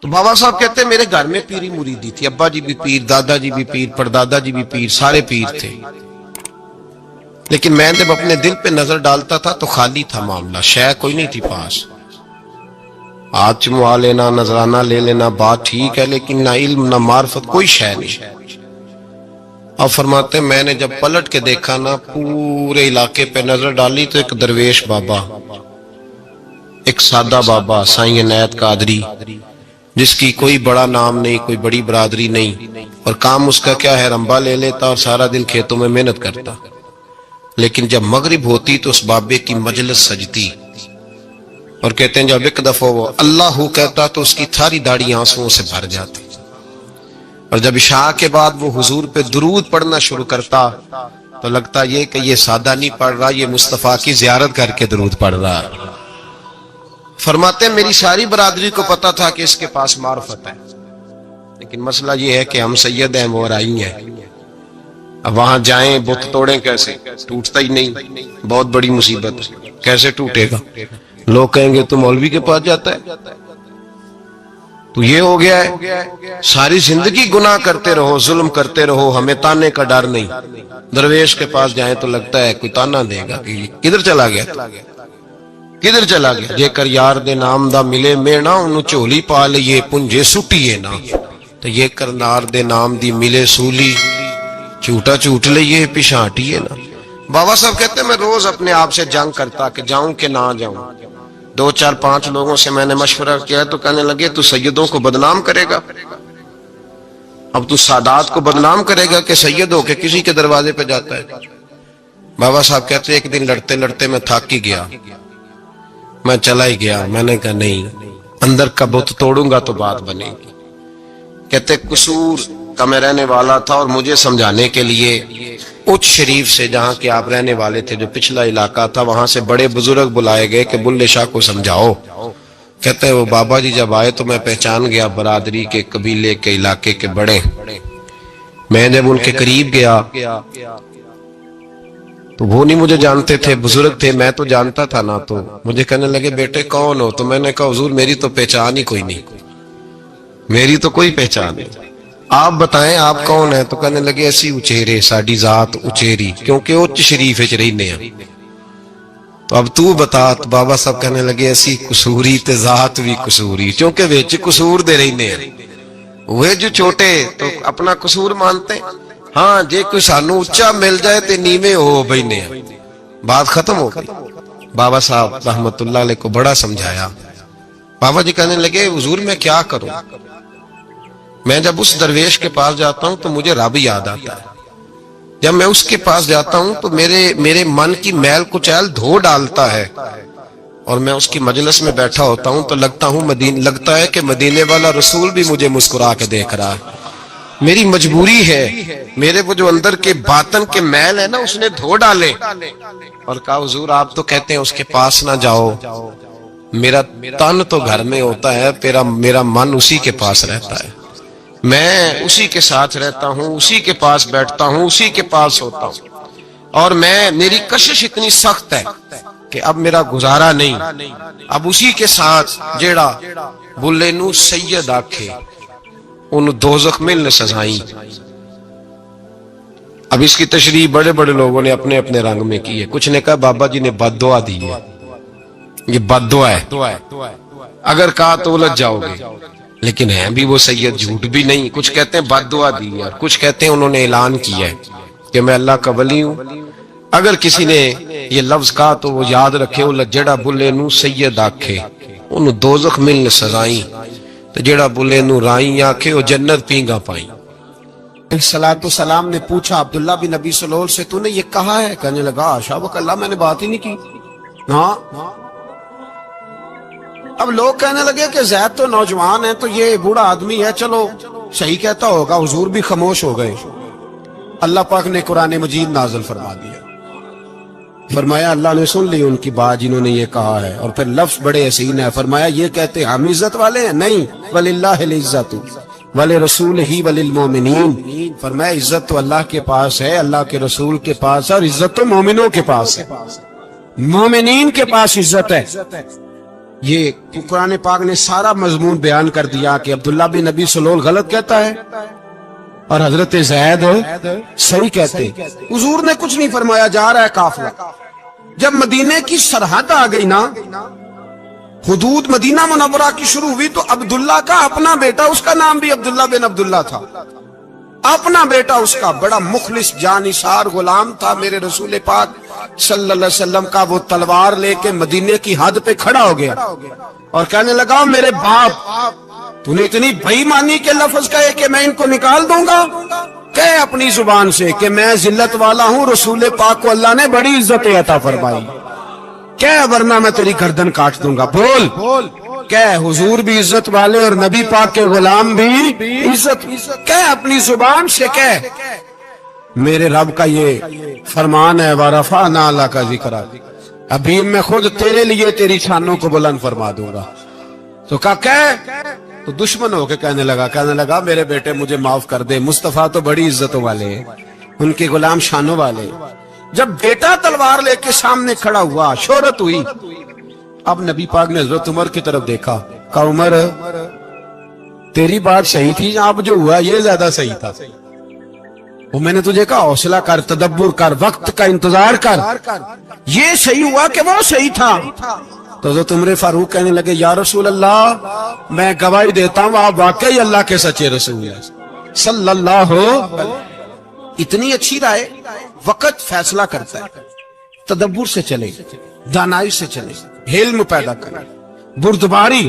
تو بابا صاحب کہتے ہیں میرے گھر میں پیری مریدی تھی، ابا جی بھی پیر، دادا جی بھی پیر، پردادا جی بھی پیر، سارے پیر تھے، لیکن میں جب اپنے دل پہ نظر ڈالتا تھا تو خالی تھا معاملہ، شے کوئی نہیں تھی پاس۔ ہاتھ چموا لینا، نذرانہ لے لینا بات ٹھیک ہے، لیکن نہ علم نہ معرفت، کوئی شے نہیں۔ اور فرماتے ہیں میں نے جب پلٹ کے دیکھا نا، پورے علاقے پہ نظر ڈالی تو ایک درویش بابا، ایک سادہ بابا سائیں عنایت قادری، جس کی کوئی بڑا نام نہیں، کوئی بڑی برادری نہیں، اور کام اس کا کیا ہے، رمبا لے لیتا اور سارا دن کھیتوں میں محنت کرتا، لیکن جب مغرب ہوتی تو اس بابے کی مجلس سجتی، اور کہتے ہیں جب ایک دفعہ وہ اللہ کہتا تو اس کی تھاری داڑھی آنسوؤں سے بھر جاتی، اور جب عشاء کے بعد وہ حضور پہ درود پڑھنا شروع کرتا تو لگتا یہ کہ یہ سادہ نہیں پڑھ رہا، یہ مصطفیٰ کی زیارت کر کے درود پڑھ رہا۔ فرماتے ہیں میری ساری برادری کو پتا تھا کہ اس کے پاس معرفت ہے، لیکن مسئلہ یہ ہے کہ ہم سید ہیں، وہ رائی ہیں، اب وہاں جائیں بت توڑیں کیسے، ٹوٹتا ہی نہیں، بہت بڑی مصیبت، کیسے ٹوٹے گا؟ لوگ کہیں گے تو مولوی کے پاس جاتا ہے، تو یہ ہو گیا ہے ساری زندگی گناہ کرتے رہو، ظلم کرتے رہو، ہمیں تانے کا ڈر نہیں، درویش کے پاس جائیں تو لگتا ہے کوئی تانا دے گا کہ کدھر چلا گیا، کدھر چلا گیا، جے کر یار دے نام دا ملے مینا، انہوں چولی پا لئیے پنجے سٹیے نا، تو یہ کر نار دے نام دی ملے سولی، چوٹا چوٹ لئیے پشانٹیے نا۔ بابا صاحب کہتے ہیں میں روز اپنے آپ سے جنگ کرتا کہ جاؤں کہ نہ جاؤں۔ 2 4 5 لوگوں سے میں نے مشورہ کیا تو کہنے لگے تو سیدوں کو بدنام کرے گا، اب تو سادات کو بدنام کرے گا کہ سید ہو کے کسی کے دروازے پہ جاتا ہے۔ بابا صاحب کہتے ہیں ایک دن لڑتے لڑتے میں تھک ہی گیا، میں چلا ہی گیا، میں نے کہا نہیں، اندر کا بت توڑوں گا تو بات بنے گی۔ کہتے قصور کا میں رہنے والا تھا، اور مجھے سمجھانے کے لیے اچ شریف سے جہاں کہ آپ رہنے والے تھے، جو پچھلا علاقہ تھا، وہاں سے بڑے بزرگ بلائے گئے کہ بلے شاہ کو سمجھاؤ۔ کہتے ہیں وہ بابا جی جب آئے تو میں پہچان گیا برادری کے، قبیلے کے، علاقے کے بڑے۔ میں جب ان کے قریب گیا تو وہ نہیں مجھے جانتے تھے، بزرگ تھے، میں تو جانتا تھا نا، تو مجھے کہنے لگے بیٹے کون ہو؟ تو میں نے کہا حضور میری تو پہچان ہی کوئی نہیں، میری تو کوئی پہچان نہیں، آپ بتائیں آپ کون ہیں؟ تو کہنے لگے ایسی اچھیرے، ساڑی ذات اچھیری، کیونکہ اچھ شریف اچ رہنے ہیں، تو اب تو بتا۔ تو بابا صاحب کہنے لگے ایسی قصوری تے ذات بھی قصوری، کیونکہ ویچ قصور دے رہنے ہیں، وہ جو چھوٹے تو اپنا قصور مانتے ہیں، ہاں جے کوئی سانو اچھا مل جائے تے نیمے ہو بھینے ہیں، بات ختم ہو گئی۔ بابا صاحب رحمت اللہ علیہ کو بڑا سمجھایا۔ بابا جی کہنے لگے حضور میں کیا کروں؟ میں جب اس درویش کے پاس جاتا ہوں تو مجھے رب یاد آتا ہے، جب میں اس کے پاس جاتا ہوں تو میرے من کی میل کچیل دھو ڈالتا ہے، اور میں اس کی مجلس میں بیٹھا ہوتا ہوں تو لگتا ہے کہ مدینے والا رسول بھی مجھے مسکرا کے دیکھ رہا ہے۔ میری مجبوری ہے، میرے وہ جو اندر کے باطن کے میل ہے نا اس نے دھو ڈالے، اور کہا حضور آپ تو کہتے ہیں اس کے پاس نہ جاؤ، میرا تن تو گھر میں ہوتا ہے، میرا من اسی کے پاس رہتا ہے، میں اسی کے ساتھ رہتا ہوں، اسی کے پاس بیٹھتا ہوں، اسی کے پاس ہوتا ہوں، اور میری کشش اتنی سخت ہے کہ اب میرا گزارا نہیں، اب اسی کے ساتھ جیڑا بلے نو سید آکھے ان دوزخ ملنے سزائیں۔ اب اس کی تشریح بڑے بڑے لوگوں نے اپنے اپنے رنگ میں کی ہے، کچھ نے کہا بابا جی نے بد دعا دی ہے، یہ بد دعا ہے، اگر کہا تو الجھ جاؤ گے، لیکن ہیں بھی وہ سید، جھوٹ بھی نہیں، کچھ کہتے ہیں بد دعا دی ہے، اور کچھ کہتے ہیں انہوں نے اعلان کیا ہے کہ میں اللہ کا ولی ہوں۔ اگر کسی نے یہ لفظ کہا تو وہ یاد رکھے وہ جڑا بلے نو سید آکھے انہوں دوزخ ملنے سزائیں، تو جڑا بلے نو رائیں آکھے وہ جنت پینگا پائیں۔ السلام نے پوچھا عبداللہ بن نبی سلول سے تو نے یہ کہا ہے؟ کہنے لگا شابک اللہ میں نے بات ہی نہیں کی۔ ہاں اب لوگ کہنے لگے کہ زید تو نوجوان ہے تو یہ بوڑھا آدمی ہے، چلو صحیح کہتا ہوگا، حضور بھی خاموش ہو گئے۔ اللہ پاک نے قرآن مجید نازل فرما دیا، فرمایا اللہ نے سن لی ان کی بات جنہوں نے یہ کہا ہے، اور پھر لفظ بڑے حسین ہے، فرمایا یہ کہتے ہم عزت والے ہیں؟ نہیں، وَلِلَّهِ الْعِزَّةُ وَلِرَسُولِهِ وَلِلْمُؤْمِنِينَ، فرمایا عزت تو اللہ کے پاس ہے، اللہ کے رسول کے پاس ہے، اور عزت تو مومنوں کے پاس ہے، مومنین کے پاس عزت ہے۔ یہ قرآن پاک نے سارا مضمون بیان کر دیا کہ عبداللہ بن ابی سلول غلط کہتا ہے اور حضرت زید صحیح کہتے. حضور نے کچھ نہیں فرمایا، جا رہا ہے قافلہ. جب مدینے کی سرحد آ گئی نا، حدود مدینہ منورہ کی شروع ہوئی، تو عبداللہ کا اپنا بیٹا، اس کا نام بھی عبداللہ بن عبداللہ تھا، اپنا بیٹا اس کا بڑا مخلص جانثار غلام تھا میرے رسول پاک صلی اللہ علیہ وسلم کا. وہ تلوار لے کے مدینے کی حد پہ کھڑا ہو گیا اور کہنے لگا، میرے باپ تو نے اتنی بے ایمانی کے لفظ کہے کہ میں ان کو نکال دوں گا. کہے اپنی زبان سے کہ میں ذلت والا ہوں، رسول پاک کو اللہ نے بڑی عزت عطا فرمائی، کہے ورنہ میں تیری گردن کاٹ دوں گا. بول کہے حضور بھی عزت والے اور نبی پاک کے غلام بھی عزت. کہے اپنی زبان سے کہے میرے رب کا یہ فرمان ہے، وَرَفَعْنَا لَكَ ذِكْرَكَ، ابھی میں خود تیرے لیے تیری شانوں کو بلند فرما دوں گا. تو کہے تو دشمن ہو کے کہنے لگا میرے بیٹے مجھے معاف کر دے، مصطفیٰ تو بڑی عزتوں والے ہیں، ان کے غلام شانوں والے. جب بیٹا تلوار لے کے سامنے کھڑا ہوا، شہرت ہوئی. اب نبی پاک نے حضرت عمر کی طرف دیکھا، کہا عمر تیری بات صحیح تھی، اب جو ہوا یہ زیادہ صحیح تھا. وہ میں نے تجھے کہا حوصلہ کر، تدبر کر، وقت کا انتظار کر، یہ صحیح ہوا کہ وہ صحیح تھا. تو حضرت عمر فاروق کہنے لگے، یا رسول اللہ میں گواہی دیتا ہوں آپ واقعی اللہ کے سچے رسول ہیں صلی اللہ علیہ. اتنی اچھی رائے. وقت فیصلہ کرتا ہے، تدبر سے چلے، دانائی سے چلے، علم پیدا کرے، بردباری.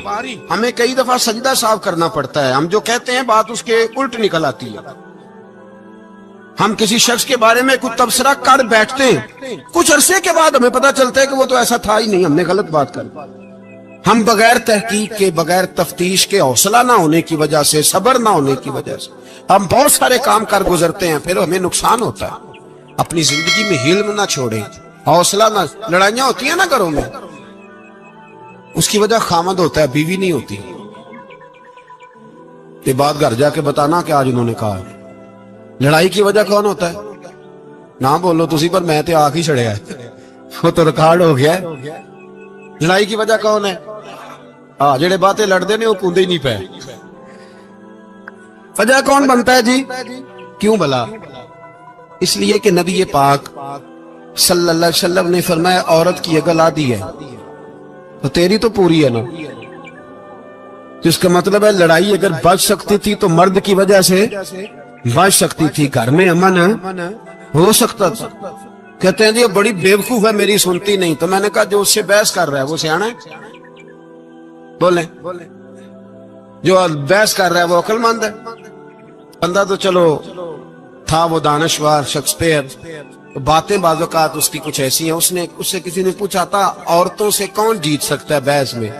ہمیں کئی دفعہ سجدہ صاف کرنا پڑتا ہے، ہم جو کہتے ہیں بات اس کے الٹ نکل آتی ہے. ہم کسی شخص کے بارے میں کچھ تبصرہ کر بیٹھتے ہیں، کچھ عرصے کے بعد ہمیں پتا چلتا ہے کہ وہ تو ایسا تھا ہی نہیں، ہم نے غلط بات کر. ہم بغیر تحقیق کے، بغیر تفتیش کے، حوصلہ نہ ہونے کی وجہ سے، صبر نہ ہونے کی وجہ سے ہم بہت سارے کام کر گزرتے ہیں، پھر ہمیں نقصان ہوتا ہے. اپنی زندگی میں علم نہ چھوڑیں، حوصلہ نہ. لڑائیاں ہوتی ہیں نا گھروں میں، اس کی وجہ خامد ہوتا ہے، بیوی نہیں ہوتی. یہ بات گھر جا کے بتانا کہ آج انہوں نے کہا. لڑائی کی وجہ کون ہوتا ہے؟ نہ بولو تسی، پر میں تے آ ہی چھڑیا ہے، وہ تو ریکارڈ ہو گیا ہے. لڑائی کی وجہ کون ہے؟ جڑے باتیں لڑتے نے وہ پوندے ہی نہیں پے. وجہ کون بنتا ہے جی؟ کیوں بلا؟ اس لیے کہ نبی پاک صلی اللہ علیہ وسلم نے فرمایا عورت کی عقل آدھی ہے تو تیری تو پوری ہے نا. جس کا مطلب ہے لڑائی اگر بچ سکتی تھی تو مرد کی وجہ سے بچ سکتی تھی، گھر میں امن ہو سکتا تھا. کہتے ہیں جی یہ بڑی بیوقوف ہے، میری سنتی نہیں. تو میں نے کہا جو اس سے بحث کر رہا ہے وہ سیانا ہے؟ بولیں. جو بحث کر رہا ہے وہ عقل مند ہے؟ بندہ تو چلو تھا وہ دانشور شیکسپیئر، باتیں بعض اوقات اس کی کچھ ایسی ہیں. اس سے کسی نے پوچھا تھا عورتوں سے کون جیت سکتا ہے بحث میں،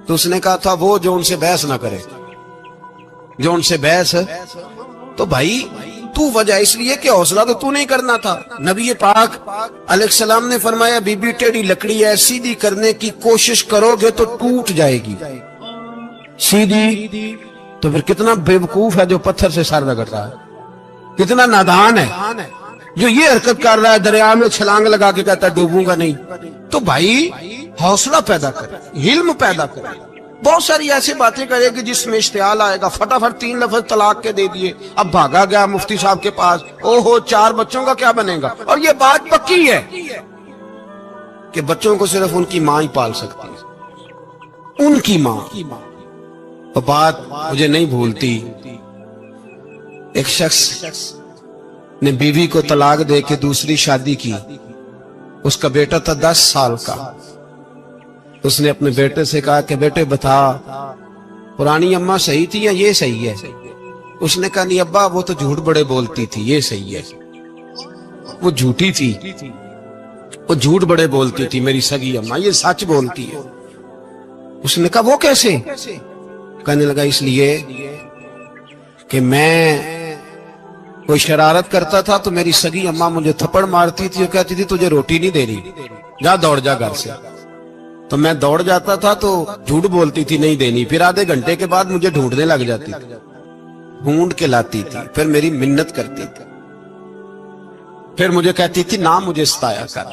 تو اس نے کہا تھا وہ جو ان سے بحث نہ کرے، جو ان سے بحث. تو بھائی تو وجہ اس لیے کہ حوصلہ تو نہیں کرنا تھا. نبی پاک علیہ السلام نے فرمایا بی بی ٹیڑھی لکڑی ہے، سیدھی کرنے کی کوشش کرو گے تو ٹوٹ جائے گی. سیدھی تو پھر کتنا بیوقوف ہے جو پتھر سے سر رگڑ رہا ہے، کتنا نادان ہے جو یہ حرکت کر رہا ہے، دریا میں چھلانگ لگا کے کہتا ہے ڈوبوں گا نہیں. تو بھائی حوصلہ پیدا کرے، علم پیدا کرے. بہت ساری ایسی باتیں کرے کہ جس میں اشتعال آئے گا، فٹافٹ 3 لفظ طلاق کے دے دیے، اب بھاگا گیا مفتی صاحب کے پاس، او ہو 4 بچوں کا کیا بنے گا. اور یہ بات پکی ہے کہ بچوں کو صرف ان کی ماں ہی پال سکتی ہے، ان کی ماں. اور بات مجھے نہیں بھولتی، ایک شخص نے بیوی کو طلاق دے کے دوسری شادی کی. اس کا بیٹا تھا 10 سال کا. اس نے اپنے بیٹے سے کہا کہ بیٹے بتا پرانی اماں صحیح تھی یا یہ صحیح ہے؟ اس نے کہا نہیں ابا وہ تو جھوٹ بڑے بولتی تھی، یہ صحیح ہے. وہ جھوٹی تھی، وہ جھوٹ بڑے بولتی تھی میری سگی اماں، یہ سچ بولتی ہے. اس نے کہا وہ کیسے؟ کہنے لگا اس لیے کہ میں کوئی شرارت کرتا تھا تو میری سگی اماں مجھے تھپڑ مارتی تھی اور کہتی تھی تجھے روٹی نہیں دے رہی، جا دوڑ جا گھر سے. تو میں دوڑ جاتا تھا تو جھوٹ بولتی تھی نہیں دینی، پھر آدھے گھنٹے کے بعد مجھے ڈھونڈنے لگ جاتی تھی، ڈھونڈ کے لاتی تھی، پھر میری منت کرتی تھی، پھر مجھے کہتی تھی نہ مجھے ستایا کر،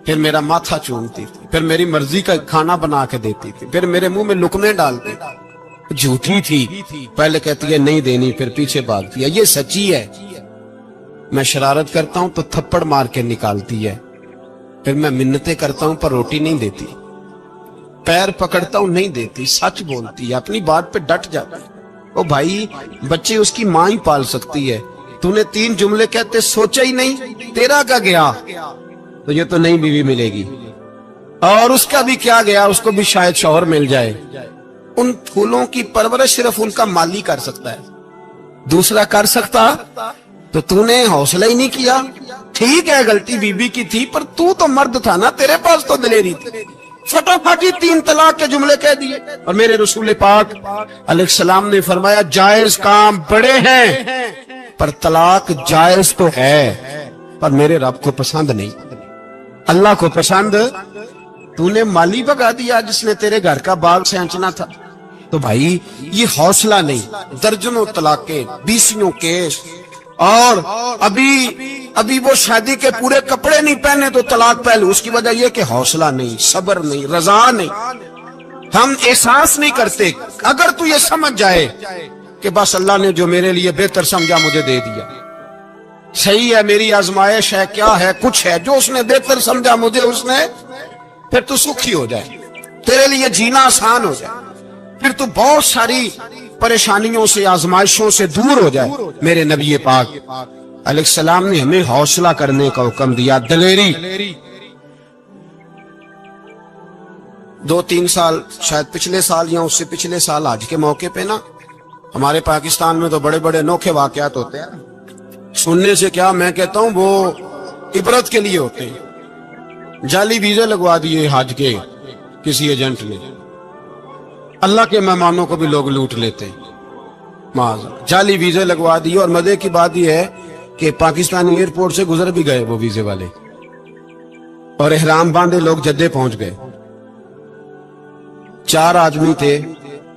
پھر میرا ماتھا چومتی تھی، پھر میری مرضی کا کھانا بنا کے دیتی تھی، پھر میرے منہ میں لقمے ڈالتی تھی۔ جھوٹی تھی، پہلے کہتی ہے نہیں دینی، پھر پیچھے بھاگتی ہے۔ یہ سچی ہے، میں شرارت کرتا ہوں تو تھپڑ مار کے نکالتی ہے، پھر میں منتیں کرتا ہوں پر روٹی نہیں دیتی، پیر پکڑتا ہوں نہیں دیتی، سچ بولتی ہے، اپنی بات پہ ڈٹ جاتی ہے۔ او بھائی، بچے اس کی ماں ہی پال سکتی ہے، تو نے 3 جملے کہتے سوچا ہی نہیں، تیرا کا گیا تو یہ تو نئی بیوی ملے گی، اور اس کا بھی کیا گیا، اس کو بھی شاید شوہر مل جائے۔ ان پھولوں کی پرورش صرف ان کا مالی کر سکتا ہے، دوسرا کر سکتا تو نے حوصلہ ہی نہیں کیا۔ ٹھیک ہے غلطی بی بی کی تھی، پر تو مرد تھا نا، تیرے پاس تو دلیری تھی، فٹافٹ 3 طلاق کے جملے کہہ دیے۔ اور میرے رسول پاک علیہ السلام نے فرمایا جائز کام بڑے ہیں، پر طلاق جائز تو ہے، پر میرے رب کو پسند نہیں، اللہ کو پسند۔ تو نے مالی بگا دیا جس نے تیرے گھر کا باغ سینچنا تھا۔ تو بھائی یہ حوصلہ نہیں، درجنوں طلاقیں، 20 کیس، اور ابھی وہ شادی کے پورے کپڑے نہیں پہنے تو طلاق پہلو۔ اس کی وجہ یہ کہ حوصلہ نہیں، صبر نہیں، رضا نہیں، ہم احساس نہیں کرتے۔ اگر تو یہ سمجھ جائے کہ بس اللہ نے جو میرے لیے بہتر سمجھا مجھے دے دیا، صحیح ہے، میری آزمائش ہے، کیا ہے، کچھ ہے جو اس نے بہتر سمجھا مجھے، اس نے، پھر تو سکھی ہو جائے، تیرے لیے جینا آسان ہو جائے، پھر تو بہت ساری پریشانیوں سے، آزمائشوں سے دور ہو جائے۔ میرے نبی پاک علیہ السلام نے ہمیں حوصلہ کرنے کا حکم دیا، دلیری۔ 2-3 سال، شاید پچھلے سال یا اس سے پچھلے سال حج کے موقع پہ نا، ہمارے پاکستان میں تو بڑے بڑے انوکھے واقعات ہوتے ہیں، سننے سے کیا، میں کہتا ہوں وہ عبرت کے لیے ہوتے ہیں۔ جعلی ویزے لگوا دیے حج کے کسی ایجنٹ نے، اللہ کے مہمانوں کو بھی لوگ لوٹ لیتے ہیں، جعلی ویزے لگوا دیے۔ اور مزے کی بات یہ ہے کہ پاکستانی ایئرپورٹ سے گزر بھی گئے وہ ویزے والے، اور احرام باندھے لوگ جدے پہنچ گئے۔ 4 آدمی تھے،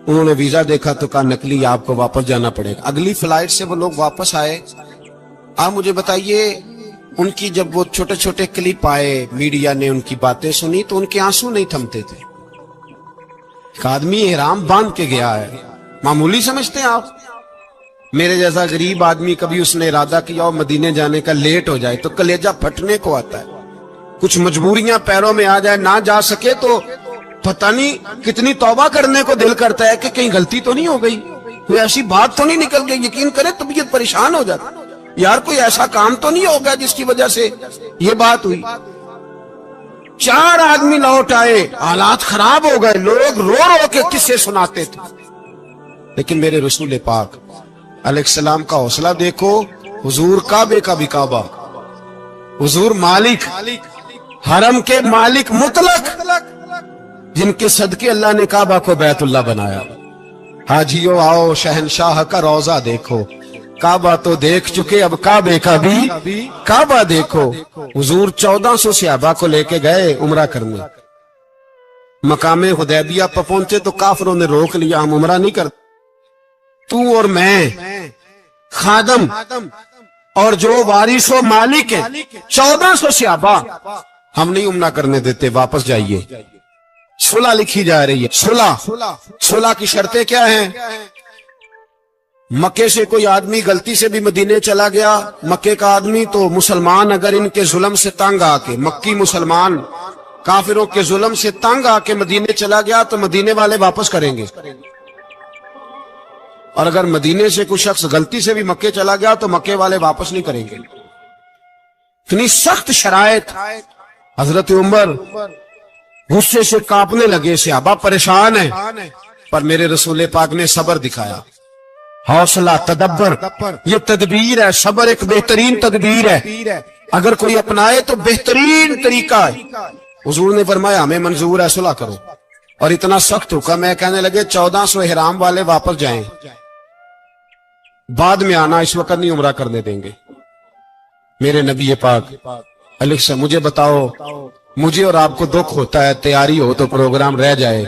انہوں نے ویزا دیکھا تو کہا نکلی، آپ کو واپس جانا پڑے گا۔ اگلی فلائٹ سے وہ لوگ واپس آئے۔ آپ مجھے بتائیے، ان کی جب وہ چھوٹے چھوٹے کلپ آئے، میڈیا نے ان کی باتیں سنی تو ان کے آنسو نہیں تھمتے تھے۔ ایک آدمی احرام باندھ کے گیا ہے، معمولی سمجھتے ہیں آپ؟ میرے جیسا غریب آدمی کبھی اس نے ارادہ کیا اور مدینے جانے کا لیٹ ہو جائے تو کلیجہ پھٹنے کو آتا ہے، کچھ مجبوریاں پیروں میں آ جائے، نہ جا سکے تو پتہ نہیں کتنی توبہ کرنے کو دل کرتا ہے کہ کہیں غلطی تو نہیں ہو گئی، کوئی ایسی بات تو نہیں نکل گئی۔ یقین کرے طبیعت پریشان ہو جاتا، یار کوئی ایسا کام تو نہیں ہوگا جس کی وجہ سے یہ بات ہوئی۔ 4 آدمی لوٹ آئے، حالات خراب ہو گئے، لوگ رو رو کے قصے سناتے تھے، لیکن میرے رسول پاک علیہ السلام کا حوصلہ دیکھو۔ حضور کعبے کا بھی کعبہ، حضور مالک، حرم کے مالک مطلق، جن کے صدقے اللہ نے کعبہ کو بیت اللہ بنایا۔ حاجیو آؤ شہنشاہ کا روضہ دیکھو، کعبہ تو دیکھ چکے، اب کعبے کا بھی کعبہ دیکھو۔ حضور 1400 صحابہ کو لے کے گئے عمرہ کرنے، مقام حدیبیہ پر پہنچے تو کافروں نے روک لیا، ہم عمرہ نہیں کرتے، تو اور میں خادم اور جو وارث و مالک ہیں 1400 صحابہ، ہم نہیں عمرہ کرنے دیتے، واپس جائیے۔ صلح لکھی جا رہی ہے، صلح کی شرطیں کیا ہیں؟ مکے سے کوئی آدمی غلطی سے بھی مدینے چلا گیا، مکے کا آدمی تو مسلمان اگر ان کے ظلم سے تنگ آ کے، مکی مسلمان کافروں کے ظلم سے تنگ آ کے مدینے چلا گیا تو مدینے والے واپس کریں گے، اور اگر مدینے سے کوئی شخص غلطی سے بھی مکے چلا گیا تو مکے والے واپس نہیں کریں گے۔ اتنی سخت شرائط۔ حضرت عمر غصے سے کانپنے لگے، صحابہ پریشان ہیں، پر میرے رسول پاک نے صبر دکھایا، حوصلہ، تدبر، یہ تدبیر ہے، صبر ایک بہترین تدبیر ہے، اگر کوئی اپنائے تو بہترین طریقہ ہے۔ حضور نے فرمایا ہمیں منظور ہے، صلح کرو، اور اتنا سخت حکم ہے، کہنے لگے 1400 احرام والے واپس جائیں، بعد میں آنا، اس وقت نہیں عمرہ کرنے دیں گے۔ میرے نبی پاک علیہ السلام، مجھے بتاؤ، مجھے اور آپ کو دکھ ہوتا ہے، تیاری ہو تو پروگرام رہ جائے،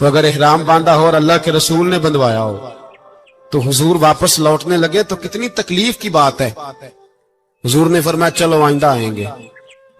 تو اگر احرام باندھا ہو اور اللہ کے رسول نے بندھوایا ہو تو حضور واپس لوٹنے لگے تو کتنی تکلیف کی بات ہے۔ حضور نے فرمایا چلو آئندہ آئیں گے،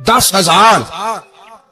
10,000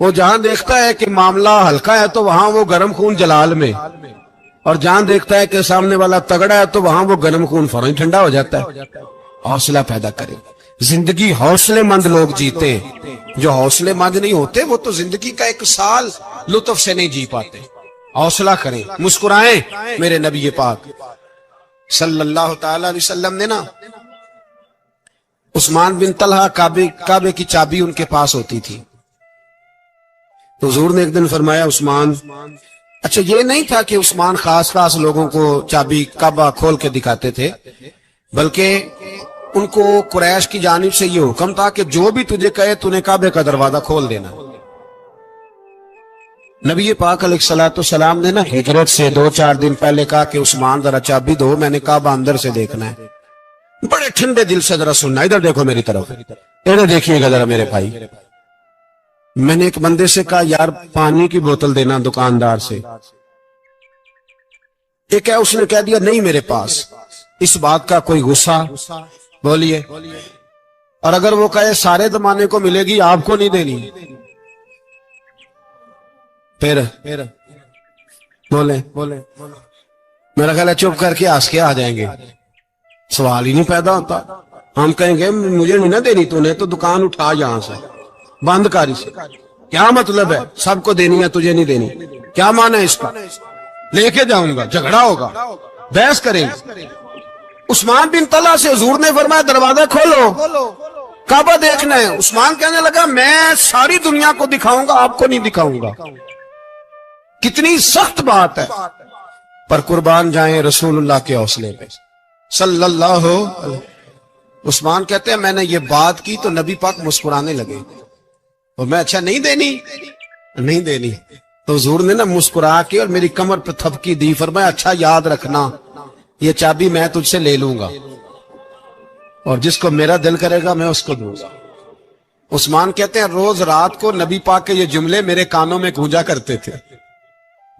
وہ جہاں دیکھتا ہے کہ معاملہ ہلکا ہے تو وہاں وہ گرم خون جلال میں، اور جہاں دیکھتا ہے کہ سامنے والا تگڑا ہے تو وہاں وہ گرم خون فوراً ٹھنڈا ہو جاتا ہے۔ حوصلہ پیدا کرے، زندگی حوصلے مند لوگ جیتے ہیں، جو حوصلے مند نہیں ہوتے وہ تو زندگی کا ایک سال لطف سے نہیں جی پاتے۔ حوصلہ کریں، مسکرائیں۔ میرے نبی پاک صلی اللہ تعالی علیہ وسلم نے نا عثمان بن طلحہ کعبے کی چابی ان کے پاس ہوتی تھی، تو حضور نے ایک دن فرمایا عثمان، اچھا یہ نہیں تھا کہ عثمان خاص لوگوں کو چابی کعبہ کھول کے دکھاتے تھے، بلکہ ان کو قریش کی جانب سے یہ حکم تھا کہ جو بھی تجھے کہے تو نے کعبے کا دروازہ کھول دینا۔ نبی پاک علیہ الصلوۃ والسلام نے نا ہجرت سے 2-4 دن پہلے کہا کہ عثمان ذرا چابی دو، میں نے کعبہ اندر سے دیکھنا ہے۔ بڑے ٹھنڈے دل سے ذرا سننا، ادھر دیکھو میری طرف، ادھر دیکھیے گا ذرا میرے بھائی۔ میں نے ایک بندے سے کہا یار پانی کی بوتل دینا دکاندار سے، ایک ہے اس نے کہہ دیا نہیں میرے پاس۔ اس بات کا کوئی غصہ؟ بولیے۔ اور اگر وہ کہے سارے زمانے کو ملے گی آپ کو نہیں دینی، پھر بولے میرا خیال ہے چپ کر کے ہنس کے آ جائیں گے، سوال ہی نہیں پیدا ہوتا۔ ہم کہیں گے مجھے نہیں نہ دینی، تو نے تو دکان اٹھا یہاں سے، بند کاری سے، کیا مطلب ہے سب کو دینی ہے تجھے نہیں دینی؟ کیا معنی ہے اس کا؟ لے کے جاؤں گا، جھگڑا ہوگا، بحث کریں گے۔ عثمان بن طلحہ سے حضور نے فرمایا دروازہ کھولو، کعبہ دیکھنا ہے۔ عثمان کہنے لگا میں ساری دنیا کو دکھاؤں گا، آپ کو نہیں دکھاؤں گا۔ کتنی سخت بات ہے، پر قربان جائیں رسول اللہ کے حوصلے پہ صلی اللہ علیہ۔ عثمان کہتے ہیں میں نے یہ بات کی تو نبی پاک مسکرانے لگے، اور میں اچھا نہیں دینی، تو حضور نے نا مسکرا کے اور میری کمر پہ تھپکی دی، فرمایا اچھا یاد رکھنا یہ چابی میں تجھ سے لے لوں گا، اور جس کو میرا دل کرے گا میں اس کو دوں گا۔ عثمان کہتے ہیں روز رات کو نبی پاک کے یہ جملے میرے کانوں میں گونجا کرتے تھے،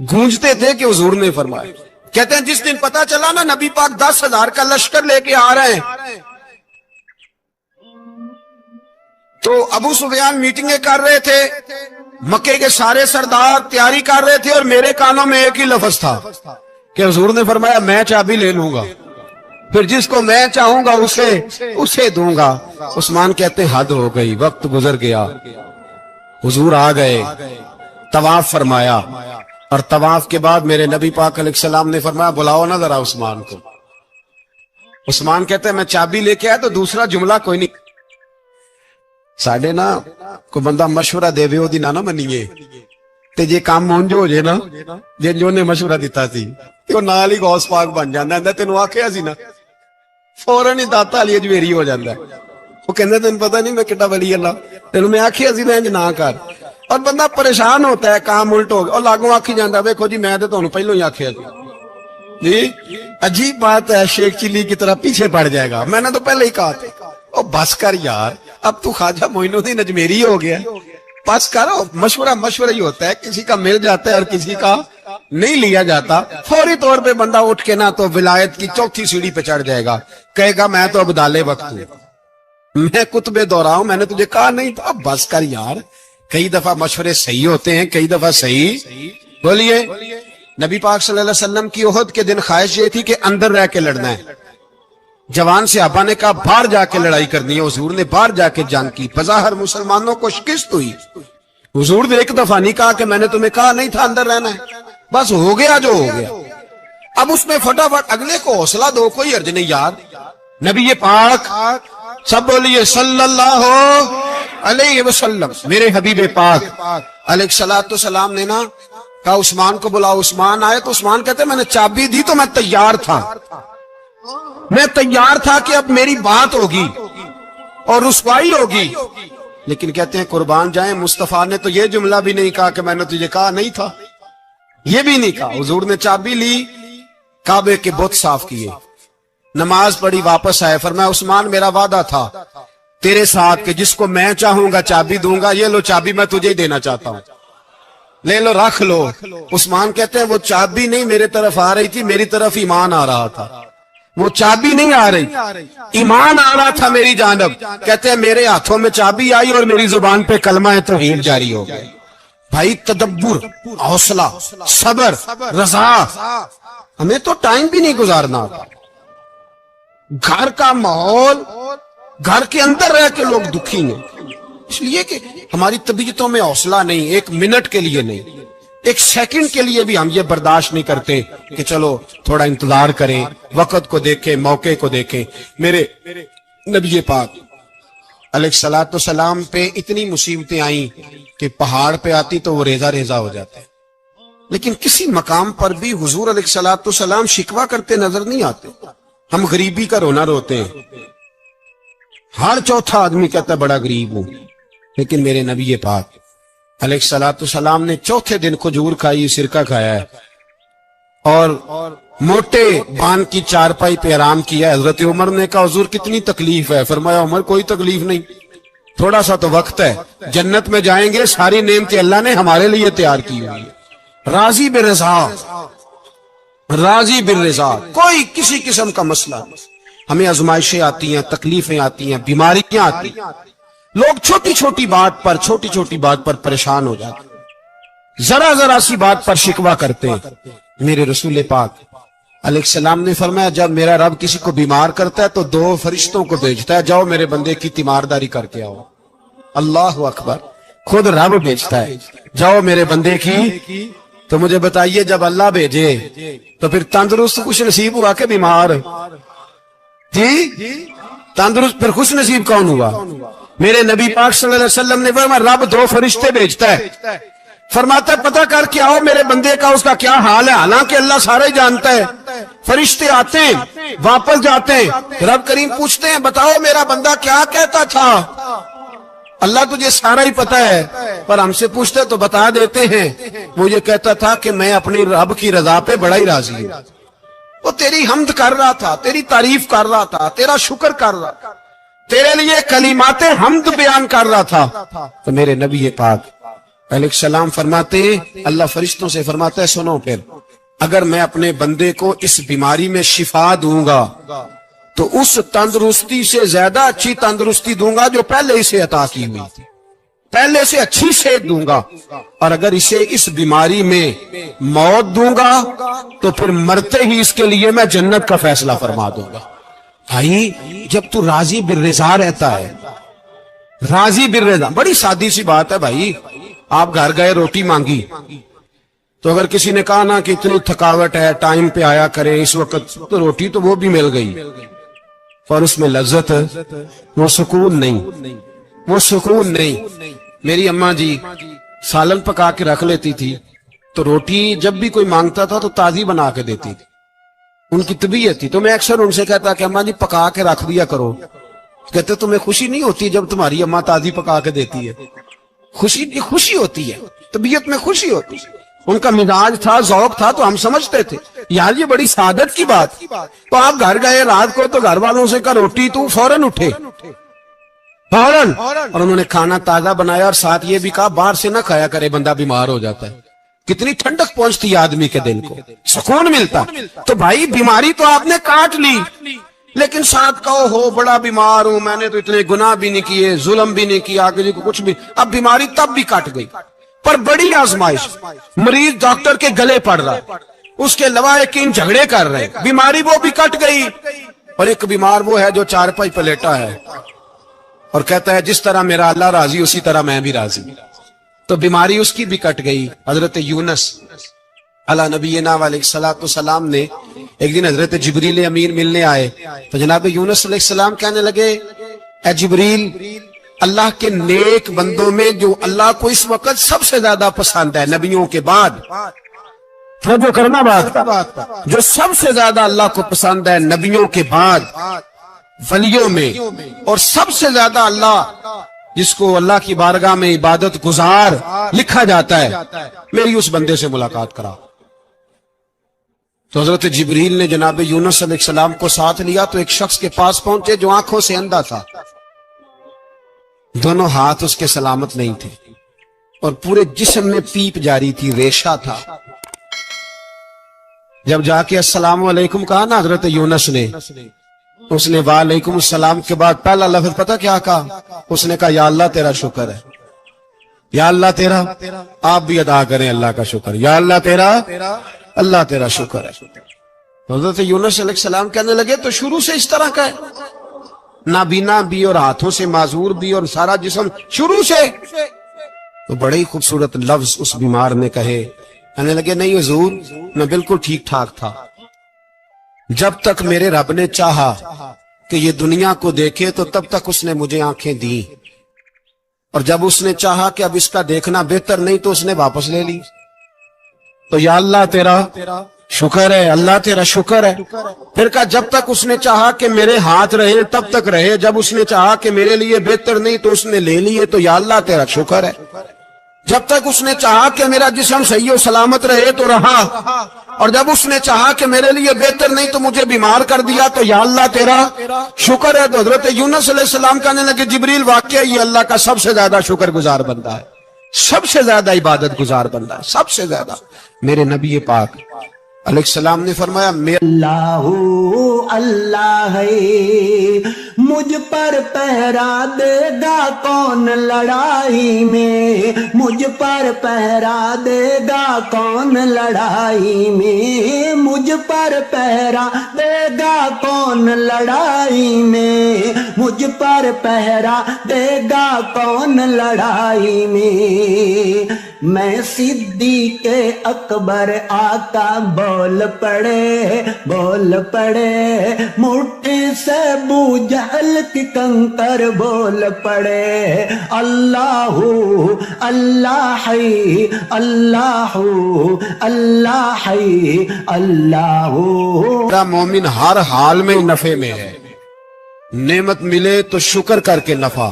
گونجتے تھے کہ حضور نے فرمایا۔ کہتے ہیں جس دن پتا چلا نا نبی پاک 10,000 کا لشکر لے کے آ رہے ہیں، تو ابو سفیان میٹنگیں کر رہے تھے، مکے کے سارے سردار تیاری کر رہے تھے، اور میرے کانوں میں ایک ہی لفظ تھا کہ حضور نے فرمایا میں چابی لے لوں گا، پھر جس کو میں چاہوں گا اسے دوں گا۔ عثمان کہتے ہیں حد ہو گئی، وقت گزر گیا، حضور آ گئے، طواف فرمایا، اور طواف کے بعد میرے نبی پاک علیہ السلام نے فرمایا بلاؤ نا ذرا عثمان کو۔ عثمان کہتے ہیں میں چابی لے کے آیا تو دوسرا جملہ کوئی نہیں۔ ساڑھے نا کوئی بندہ مشورہ دے وے نہ منیے تے جے کام مونج ہو جائے نا، جن جو نے مشورہ دیتا سی وہ نال ہی غوث پاک بن جانا ہے۔ تینوں آکھیا سی نا، فوراً ہی داتا علی اجمیری ہو جاتا ہے۔ وہ کہندے تینوں پتہ نہیں میں کٹا ولی اللہ، تینوں میں آکھیا سی نا انج نہ کر، اور بندہ پریشان ہوتا ہے کام الٹ ہو گیا، اور لاگوں آکھی جاندا ویکھو جی میں تے تانوں پہلو ہی آکھیا سی جی۔ عجیب بات ہے، شیخ چلی کی طرح پیچھے پڑ جائے گا، میں نے تو پہلے ہی کہا تھا۔ او بس کر یار، اب تو خواجہ معین الدین اجمیری ہو گیا، بس کرو۔ مشورہ ہی ہوتا ہے، کسی کا مل جاتا ہے اور کسی کا نہیں لیا جاتا۔ فوری طور پہ بندہ اٹھ کے نہ تو ولایت کی 4تھی سیڑھی پہ چڑھ جائے گا، کہے گا میں تو ابدال وقت ہوں، میں کتب دورہ ہوں، میں نے تجھے کہا نہیں تھا۔ اب بس کر یار، کئی دفعہ مشورے صحیح ہوتے ہیں، کئی دفعہ صحیح۔ بولیے۔ نبی پاک صلی اللہ علیہ وسلم کی احد کے دن خواہش یہ تھی کہ اندر رہ کے لڑنا ہے۔ جوان صحابہ نے کہا باہر جا کے لڑائی کرنی ہے، حضور نے باہر جا کے جنگ کی، بظاہر مسلمانوں کو شکست ہوئی۔ حضور نے ایک دفعہ نہیں کہا کہ میں نے تمہیں کہا نہیں تھا اندر رہنا ہے، بس ہو گیا جو ہو گیا۔ اب اس میں فٹافٹ اگلے کو حوصلہ دو، کوئی حرج نہیں یار۔ نبی پاک سب بولیے صلی اللہ علیہ وسلم، میرے حبیب پاک علیہ الصلوۃ والسلام نے نا کہا عثمان کو بلاؤ۔ عثمان آئے تو عثمان کہتے میں نے چابی دی تو میں تیار تھا کہ اب میری بات ہوگی اور رسوائی ہوگی، لیکن کہتے ہیں قربان جائیں مصطفیٰ نے تو یہ جملہ بھی نہیں کہا کہ میں نے تجھے کہا نہیں تھا، یہ بھی نہیں کہا۔ حضور نے چابی لی، کعبے کے بت صاف کیے، نماز پڑھی، واپس آئے، فرمایا عثمان میرا وعدہ تھا تیرے ساتھ کہ جس کو میں چاہوں گا چابی دوں گا، یہ لو چابی میں تجھے ہی دینا چاہتا ہوں، لے لو رکھ لو۔ عثمان کہتے ہیں وہ چابی نہیں میرے طرف آ رہی تھی، میری طرف ایمان آ رہا تھا، وہ چابی نہیں آ رہی، ایمان آ رہا تھا میری جانب۔ کہتے ہیں میرے ہاتھوں میں چابی آئی اور میری زبان پہ کلمہ توحید جاری ہو گیا۔ بھائی تدبر، حوصلہ، صبر، رضا، ہمیں تو ٹائم بھی نہیں گزارنا تھا. گھر کا ماحول، گھر کے اندر رہ کے لوگ دکھی ہیں، اس لیے کہ ہماری طبیعتوں میں حوصلہ نہیں، ایک منٹ کے لیے نہیں، ایک سیکنڈ کے لیے بھی ہم یہ برداشت نہیں کرتے کہ چلو تھوڑا انتظار کریں، وقت کو دیکھیں، موقع کو دیکھیں. میرے نبی پاک علیہ الصلوۃ والسلام پہ اتنی مصیبتیں آئیں کہ پہاڑ پہ آتی تو وہ ریزہ ریزہ ہو جاتے، لیکن کسی مقام پر بھی حضور علیہ الصلوۃ والسلام شکوہ کرتے نظر نہیں آتے. ہم غریبی کا رونا روتے ہیں، ہر چوتھا آدمی کہتا ہے بڑا غریب ہوں، لیکن میرے نبی پاک علیہ الصلوۃ والسلام نے چوتھے دن کھجور کھائی، سرکہ کھایا ہے اور موٹے بان کی چارپائی پہ آرام کیا. حضرت عمر نے کہا حضور کتنی تکلیف ہے؟ فرمایا عمر کوئی تکلیف نہیں، تھوڑا سا تو وقت ہے، جنت میں جائیں گے، ساری نعمتیں اللہ نے ہمارے لیے تیار کی ہوئی ہے. راضی بالرضا، راضی بالرضا، کوئی کسی قسم کا مسئلہ نہیں. ہمیں آزمائشیں آتی ہیں، تکلیفیں آتی ہیں، بیماریاں آتی ہیں، لوگ چھوٹی چھوٹی بات پر پریشان ہو جاتے ہیں، ذرا ذرا سی بات پر شکوہ کرتے ہیں. میرے رسول پاک علیہ السلام نے فرمایا جب میرا رب کسی کو بیمار کرتا ہے تو 2 فرشتوں کو بھیجتا ہے، جاؤ میرے بندے کی تیمارداری کر کے آؤ. اللہ اکبر، خود رب بھیجتا ہے، جاؤ میرے بندے کی. تو مجھے بتائیے جب اللہ بھیجے تو پھر تندرست خوش نصیب ہوا کہ بیمار؟ جی تندرست پھر خوش نصیب کون ہوا؟ میرے نبی پاک صلی اللہ علیہ وسلم نے فرمایا رب 2 فرشتے بھیجتا ہے، فرماتا ہے پتہ کر کے آؤ میرے بندے کا اس کا کیا حال ہے، حالانکہ اللہ سارا ہی جانتا ہے. فرشتے آتے ہیں، واپس جاتے ہیں، رب کریم پوچھتے ہیں بتاؤ میرا بندہ کیا کہتا تھا؟ اللہ تجھے سارا ہی پتہ ہے، پر ہم سے پوچھتے تو بتا دیتے ہیں. وہ یہ کہتا تھا کہ میں اپنی رب کی رضا پہ بڑا ہی راضی ہوں. وہ تیری حمد کر رہا تھا، تیری تعریف کر رہا تھا، تیرا شکر کر رہا تھا، تیرے لیے کلمات حمد بیان کر رہا تھا. تو میرے نبی پاک علیہ السلام فرماتے ہیں، اللہ فرشتوں سے فرماتا ہے سنو پھر اگر میں اپنے بندے کو اس بیماری میں شفا دوں گا تو اس تندرستی سے زیادہ اچھی تندرستی دوں گا جو پہلے اسے عطا کی ہوئی تھی، پہلے سے اچھی صحت دوں گا. اور اگر اسے اس بیماری میں موت دوں گا تو پھر مرتے ہی اس کے لیے میں جنت کا فیصلہ فرما دوں گا. بھائی جب تو راضی بالرضا رہتا ہے، راضی بالرضا، بڑی سادی سی بات ہے بھائی. آپ گھر گئے روٹی مانگی تو اگر کسی نے کہا نا کہ اتنی تھکاوٹ ہے ٹائم پہ آیا کرے اس وقت، تو روٹی تو وہ بھی مل گئی، پر اس میں لذت، وہ سکون نہیں، وہ سکون نہیں. میری اماں جی سالن پکا کے رکھ لیتی تھی تو روٹی جب بھی کوئی مانگتا تھا تو تازی بنا کے دیتی تھی، ان کی طبیعت تھی. تو میں اکثر ان سے کہتا کہ اماں جی پکا کے رکھ دیا کرو. کہتے تمہیں خوشی نہیں ہوتی جب تمہاری اماں تازی پکا کے دیتی ہے؟ خوشی ہوتی ہے، طبیعت میں خوشی ہوتی ہے. ان کا مزاج تھا، ذوق تھا، تو ہم سمجھتے تھے یار یہ بڑی سعادت کی بات. تو آپ گھر گئے رات کو تو گھر والوں سے کہا روٹی، تو فوراً اٹھے، فوراً، اور انہوں نے کھانا تازہ بنایا اور ساتھ یہ بھی کہا باہر سے نہ کھایا کرے بندہ بیمار ہو جاتا ہے. کتنی ٹھنڈک پہنچتی ہے آدمی کے دل کو، سکون ملتا. تو بھائی بیماری تو آپ نے کاٹ لی، لیکن ساتھ کہو ہو بڑا بیمار ہوں، میں نے تو اتنے گناہ بھی نہیں کیے، ظلم بھی نہیں کیا، کسی کو کچھ بھی. اب بیماری تب بھی کٹ گئی، پر بڑی آزمائش، مریض ڈاکٹر کے گلے پڑ رہا ہے، اس کے لواحقین جھگڑے کر رہے ہیں، بیماری وہ بھی کٹ گئی. اور ایک بیمار وہ ہے جو چارپائی پہ لیٹا ہے اور کہتا ہے جس طرح میرا اللہ راضی اسی طرح میں بھی راضی. تو بیماری اس کی بھی کٹ گئی. حضرت یونس علی نبینا علیہ الصلوۃ والسلام نے ایک دن حضرت جبریل امین ملنے آئے تو جناب یونس علیہ السلام کہنے لگے اے جبریل، اللہ کے نیک بندوں میں جو اللہ کو اس وقت سب سے زیادہ پسند ہے نبیوں کے بعد، جو کرنا بات جو سب سے زیادہ اللہ کو پسند ہے نبیوں کے بعد ولیوں میں، اور سب سے زیادہ اللہ جس کو اللہ کی بارگاہ میں عبادت گزار لکھا جاتا ہے، میری اس بندے سے ملاقات کرا. تو حضرت جبریل نے جناب یونس علیہ السلام کو ساتھ لیا تو ایک شخص کے پاس پہنچے جو آنکھوں سے اندھا تھا، دونوں ہاتھ اس کے سلامت نہیں تھے اور پورے جسم میں پیپ جاری تھی، ریشہ تھا. جب جا کے السلام علیکم کہا نا حضرت یونس نے، اس نے وعلیکم السلام کے بعد پہلا لفظ پتہ کیا کہا؟ اس نے کہا یا اللہ تیرا شکر ہے، یا اللہ تیرا، آپ بھی ادا کریں اللہ کا شکر، یا اللہ تیرا، اللہ تیرا شکر ہے۔ حضرت یونس علیہ السلام کہنے لگے تو شروع سے اس طرح کا ہے، نابینا بھی اور ہاتھوں سے معذور بھی اور سارا جسم شروع سے۔ تو بڑے ہی خوبصورت لفظ اس بیمار نے کہے، کہنے لگے نہیں حضور میں بالکل ٹھیک ٹھاک تھا، جب تک میرے رب نے چاہا کہ یہ دنیا کو دیکھے تو تب تک اس نے مجھے آنکھیں دی، اور جب اس نے چاہا کہ اب اس کا دیکھنا بہتر نہیں تو اس نے واپس لے لی۔ تو یا اللہ تیرا شکر ہے، اللہ تیرا شکر ہے۔ پھر کہا جب تک اس نے چاہا کہ میرے ہاتھ رہے تب تک رہے، جب اس نے چاہا کہ میرے لیے بہتر نہیں تو اس نے لے لیے، تو یا اللہ تیرا شکر ہے۔ جب تک اس نے چاہا کہ میرا جسم صحیح و سلامت رہے تو رہا، اور جب اس نے چاہا کہ میرے لیے بہتر نہیں تو مجھے بیمار کر دیا، تو یا اللہ تیرا شکر ہے۔ تو حضرت یونس علیہ السلام کہنے لگے جبریل واقعہ یہ اللہ کا سب سے زیادہ شکر گزار بندہ ہے، سب سے زیادہ عبادت گزار بندہ ہے، سب سے زیادہ۔ میرے نبی پاک علیہ السلام نے فرمایا اللہ اللہ ہے، مجھ پر پہرا دے گا کون لڑائی میں، مجھ پر پہرا دے گا کون لڑائی میں، مجھ پر پہرا دے گا کون لڑائی میں، مجھ پر پہرا دے گا کون لڑائی میں۔ میں صدیق اکبر آقا بول پڑے مٹھی سے ابو جہل کی کنکر بول پڑے، اللہ اللہ ہے اللہ اللہ ہے اللہ۔ میرا مومن ہر حال میں نفع میں ہے، نعمت ملے تو شکر کر کے نفع،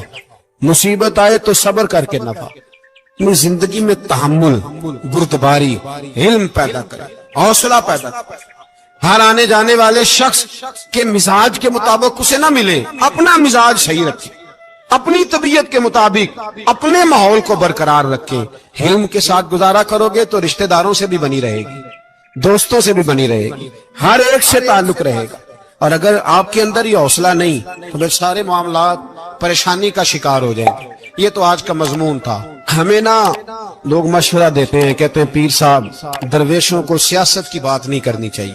مصیبت آئے تو صبر کر کے نفع۔ اپنی زندگی میں تحمل، بردباری، علم پیدا کرے، حوصلہ پیدا کرے۔ ہر آنے جانے والے شخص کے مزاج کے مطابق اسے نہ ملے، اپنا مزاج صحیح رکھے، اپنی طبیعت کے مطابق اپنے ماحول کو برقرار رکھے۔ علم کے ساتھ گزارا کرو گے تو رشتہ داروں سے بھی بنی رہے گی، دوستوں سے بھی بنی رہے گی، ہر ایک سے تعلق رہے گا۔ اور اگر آپ کے اندر یہ حوصلہ نہیں تو پھر سارے معاملات پریشانی کا شکار ہو جائیں گے۔ یہ تو آج کا مضمون تھا۔ ہمیں نا لوگ مشورہ دیتے ہیں، کہتے ہیں پیر صاحب درویشوں کو سیاست کی بات نہیں کرنی چاہیے۔